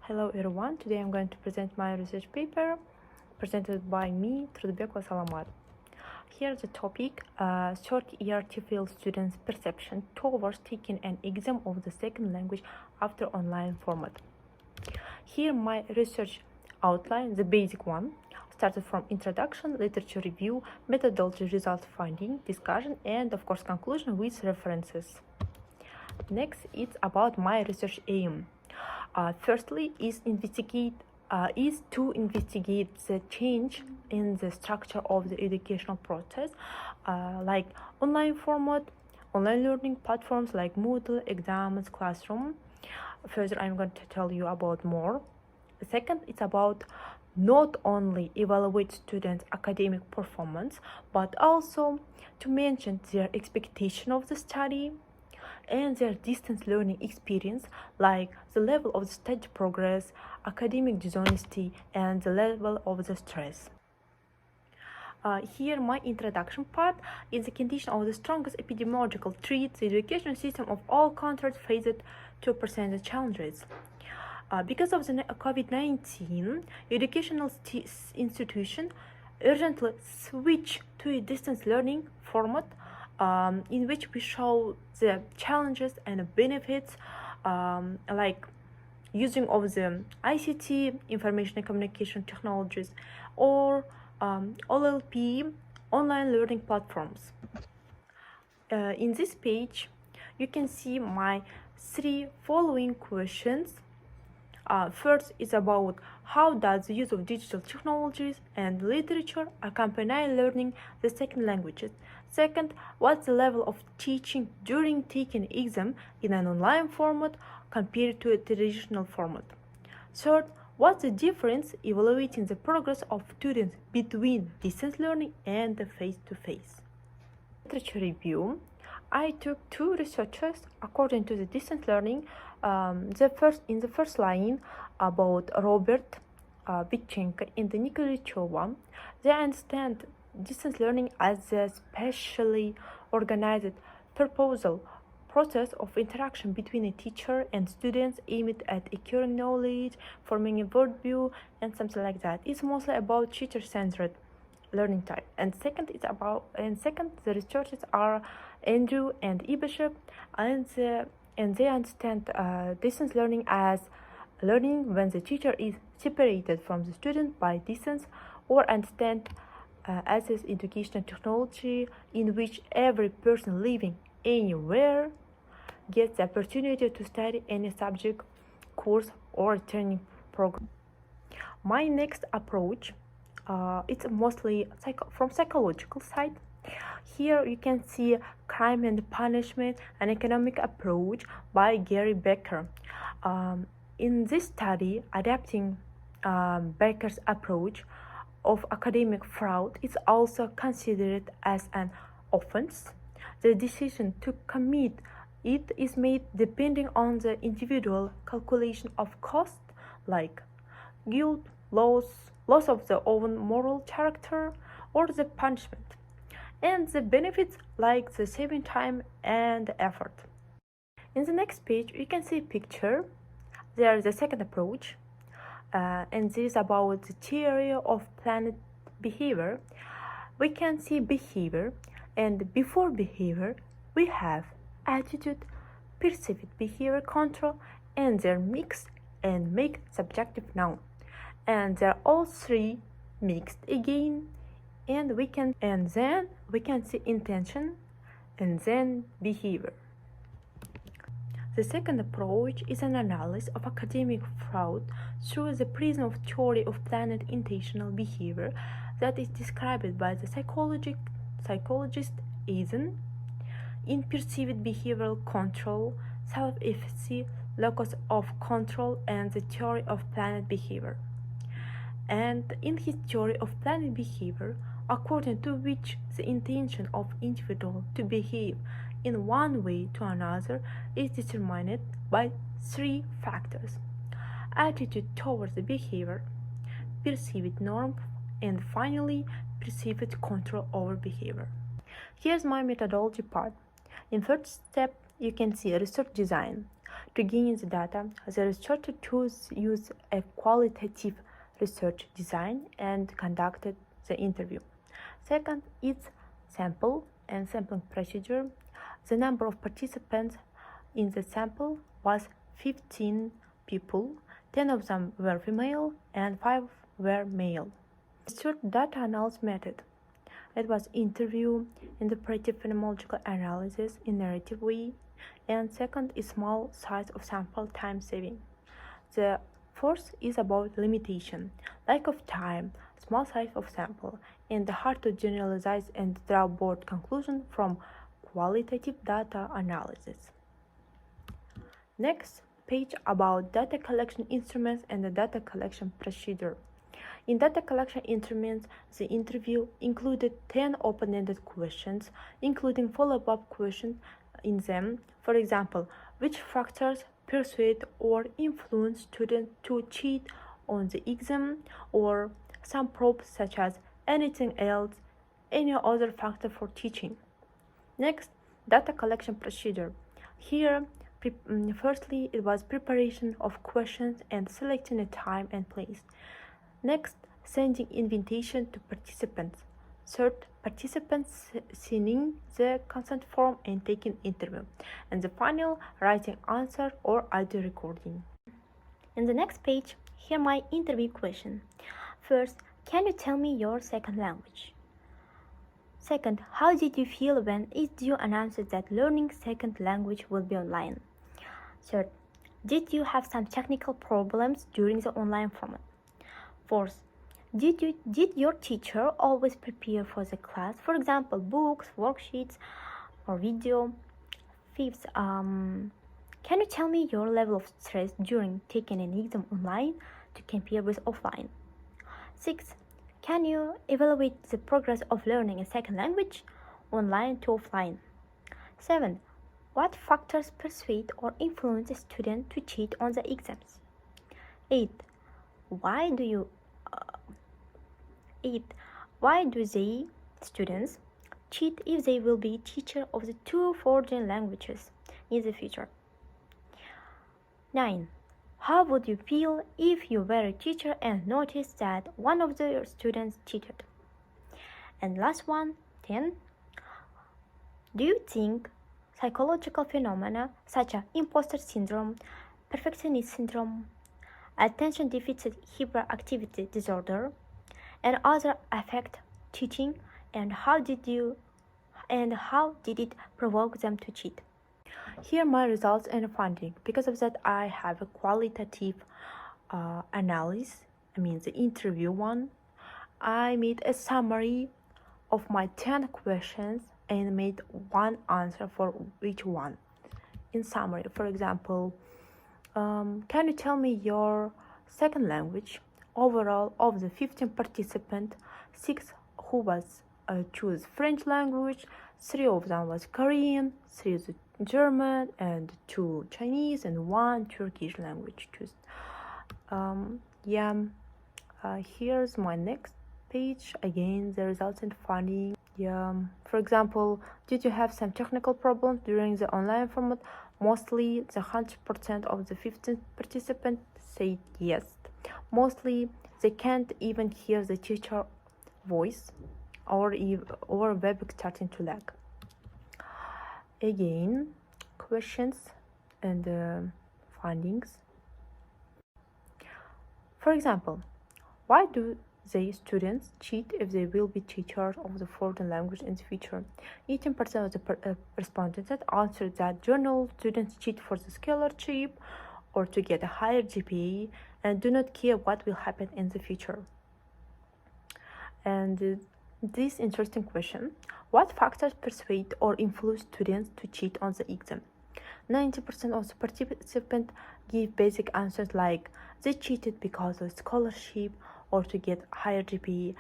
Hello everyone, today I'm going to present my research paper presented by me, Turdybekova Salamat. Here's the topic, third-year TFL students' perception towards taking an exam of the second language after online format. Here my research outline, the basic one, started from introduction, literature review, methodology, result finding, discussion, and of course conclusion with references. Next, it's about my research aim. Firstly, is to investigate the change in the structure of the educational process, like online format, online learning platforms like Moodle, exams, classroom. Further, I'm going to tell you about more. Second, it's about not only evaluate students' academic performance, but also to mention their expectation of the study and their distance learning experience, like the level of the study progress, academic dishonesty, and the level of the stress. Here my introduction part is the condition of the strongest epidemiological threat. The education system of all countries faced to present the challenges. Because of the COVID-19, educational institution urgently switch to a distance learning format, in which we show the challenges and benefits, like using of the ICT, information and communication technologies, or OLP, online learning platforms. In this page, you can see my 3 following questions. First is about how does the use of digital technologies and literature accompany learning the second languages. Second, what's the level of teaching during taking exam in an online format compared to a traditional format? Third, what's the difference evaluating the progress of students between distance learning and the face-to-face? Literature review. I took 2 researchers according to the distance learning. In the first line about Robert Vitchenko and Nikolai Chova, they understand distance learning as a specially organized proposal process of interaction between a teacher and students aimed at acquiring knowledge, forming a worldview, and something like that. It's mostly about teacher-centered learning type. And second, the researchers are Andrew and Ibishop, and they understand distance learning as learning when the teacher is separated from the student by distance, or understand as an educational technology in which every person living anywhere gets the opportunity to study any subject, course, or training program. My next approach, it's mostly from psychological side. Here you can see Crime and Punishment, an economic approach by Gary Becker. In this study, adapting Becker's approach of academic fraud is also considered as an offense. The decision to commit it is made depending on the individual calculation of cost, like guilt, loss of the own moral character, or the punishment, and the benefits like the saving time and effort. In the next page, you can see a picture. There is a second approach, and this is about the theory of planned behavior. We can see behavior, and before behavior, we have attitude, perceived behavior control, and their mix and make subjective noun. And they're all 3 mixed again, and then we can see intention and then behavior. The second approach is an analysis of academic fraud through the prism of theory of planned intentional behavior that is described by the psychologist Eisen in perceived behavioral control, self-efficacy, locus of control, and the theory of planned behavior. And in his theory of planned behavior, according to which the intention of individual to behave in one way to another is determined by 3 factors: attitude towards the behavior, perceived norm, and finally perceived control over behavior. Here's my methodology part. In first step, you can see research design. To gain the data, the researcher used a qualitative research design and conducted the interview. Second is sample and sampling procedure. The number of participants in the sample was 15 people. 10 of them were female and 5 were male. The third data analysis method. It was interview, interpretive phenomenological analysis in narrative way, and second is small size of sample, time saving. The fourth is about limitation, lack of time, small size of sample, and hard to generalize and draw broad conclusion from qualitative data analysis. Next page about data collection instruments and the data collection procedure. In data collection instruments, the interview included 10 open-ended questions, including follow-up questions in them. For example, which factors persuade or influence students to cheat on the exam, or some probes such as anything else, any other factor for teaching. Next, data collection procedure. Here, firstly, it was preparation of questions and selecting a time and place. Next, sending invitation to participants. Third, participants signing the consent form and taking interview. And the final, writing answer or audio recording. In the next page, here my interview question. First, can you tell me your second language? Second, how did you feel when EDU announced that learning second language will be online? Third, did you have some technical problems during the online format? Fourth, did your teacher always prepare for the class, for example, books, worksheets, or video? Fifth, can you tell me your level of stress during taking an exam online to compare with offline? Sixth, can you evaluate the progress of learning a second language online to offline? 7. What factors persuade or influence a student to cheat on the exams? 8. Why do they students cheat if they will be teacher of the two foreign languages in the future? 9. How would you feel if you were a teacher and noticed that one of your students cheated? And last one, 10. Do you think psychological phenomena such as imposter syndrome, perfectionist syndrome, attention deficit hyperactivity disorder, and other affect teaching, and how did it provoke them to cheat? Here my results and funding. Because of that, I have a qualitative analysis, the interview one. I made a summary of my 10 questions and made one answer for each one. In summary, for example, can you tell me your second language? Overall, of the 15 participants, 6 who was choose French language, 3 of them was Korean, 3 is German, and 2 Chinese, and 1 Turkish language choose. Here's my next page. Again, the results and funding. For example, did you have some technical problems during the online format? Mostly, the 100% of the 15 participants said yes. Mostly, they can't even hear the teacher voice, or web starting to lag. Again, questions and findings. For example, why do the students cheat if they will be teachers of the foreign language in the future? 18% of the respondents answered that general students cheat for the scholarship or to get a higher GPA and do not care what will happen in the future. And this interesting question: what factors persuade or influence students to cheat on the exam? 90% of the participants give basic answers like they cheated because of scholarship or to get higher GPA,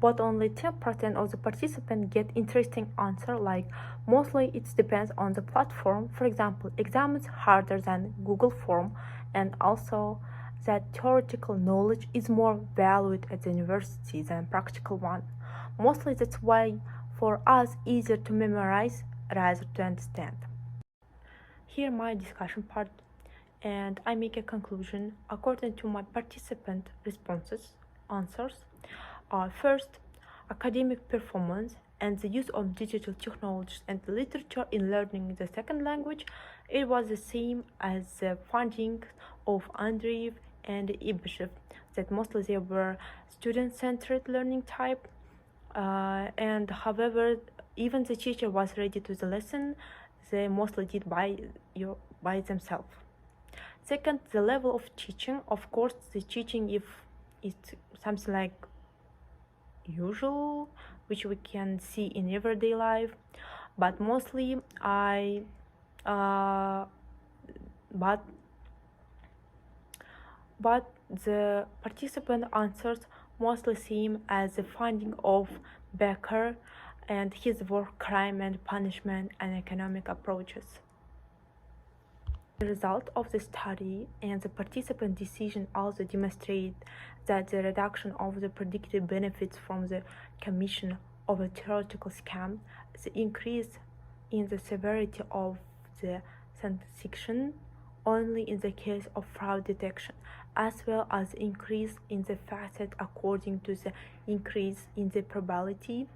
but only 10% of the participants get interesting answer like mostly it depends on the platform. For example, exams harder than Google Form, and also that theoretical knowledge is more valued at the university than practical one. Mostly that's why for us easier to memorize rather to understand. Here my discussion part. and I make a conclusion according to my participant answers. First, academic performance and the use of digital technologies and literature in learning the second language. It was the same as the findings of Andreev and Ibishev, that mostly they were student-centered learning type, and however, even the teacher was ready to the lesson, they mostly did by themselves. Second, the level of teaching. Of course, the teaching, if it's something like usual, which we can see in everyday life, but mostly but the participant answers mostly seem as the finding of Becker and his work Crime and Punishment and Economic Approaches. The result of the study and the participant decision also demonstrate that the reduction of the predicted benefits from the commission of a theoretical scam, the increase in the severity of the sanction only in the case of fraud detection, as well as increase in the facet according to the increase in the probability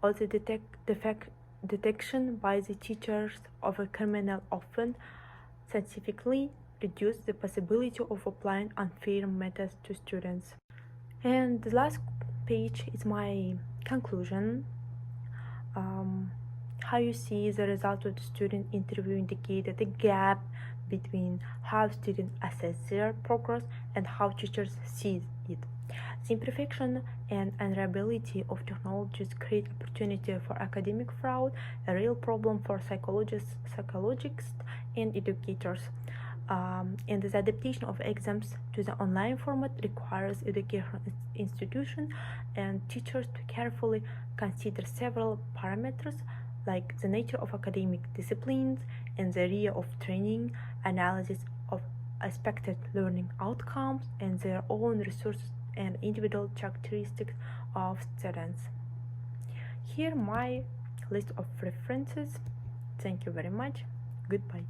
of the detection by the teachers of a criminal offense, scientifically reduce the possibility of applying unfair methods to students. And the last page is my conclusion. How you see the result of the student interview indicated a gap between how students assess their progress and how teachers see it. The imperfection and unreliability of technologies create opportunity for academic fraud, a real problem for psychologists and educators. And the adaptation of exams to the online format requires education institutions and teachers to carefully consider several parameters like the nature of academic disciplines and the area of training, analysis of expected learning outcomes, and their own resources and individual characteristics of students. Here my list of references. Thank you very much. Goodbye.